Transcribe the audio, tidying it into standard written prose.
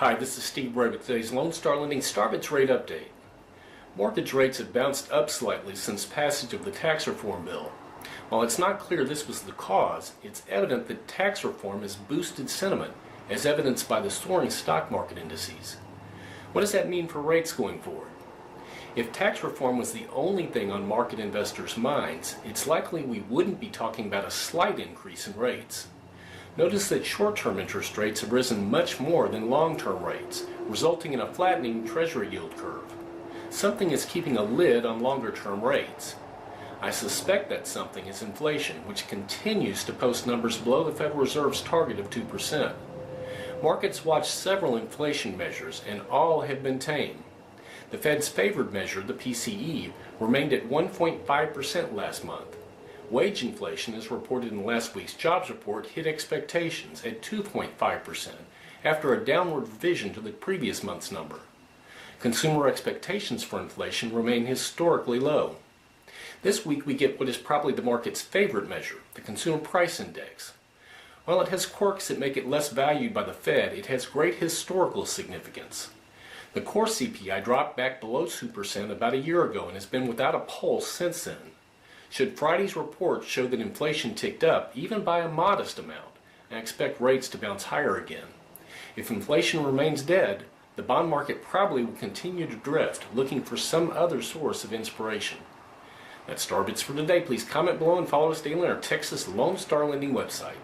Hi, this is Steve Bray with today's Lone Star Lending Starbits rate update. Mortgage rates have bounced up slightly since passage of the tax reform bill. While it's not clear this was the cause, it's evident that tax reform has boosted sentiment, as evidenced by the soaring stock market indices. What does that mean for rates going forward? If tax reform was the only thing on market investors' minds, it's likely we wouldn't be talking about a slight increase in rates. Notice that short-term interest rates have risen much more than long-term rates, resulting in a flattening Treasury yield curve. Something is keeping a lid on longer-term rates. I suspect that something is inflation, which continues to post numbers below the Federal Reserve's target of 2%. Markets watched several inflation measures, and all have been tame. The Fed's favored measure, the PCE, remained at 1.5% last month. Wage inflation, as reported in last week's jobs report, hit expectations at 2.5% after a downward revision to the previous month's number. Consumer expectations for inflation remain historically low. This week we get what is probably the market's favorite measure, the Consumer Price Index. While it has quirks that make it less valued by the Fed, it has great historical significance. The core CPI dropped back below 2% about a year ago and has been without a pulse since then. Should Friday's report show that inflation ticked up, even by a modest amount, I expect rates to bounce higher again. If inflation remains dead, the bond market probably will continue to drift, looking for some other source of inspiration. That's Starbits for today. Please comment below and follow us daily on our Texas Lone Star Lending website.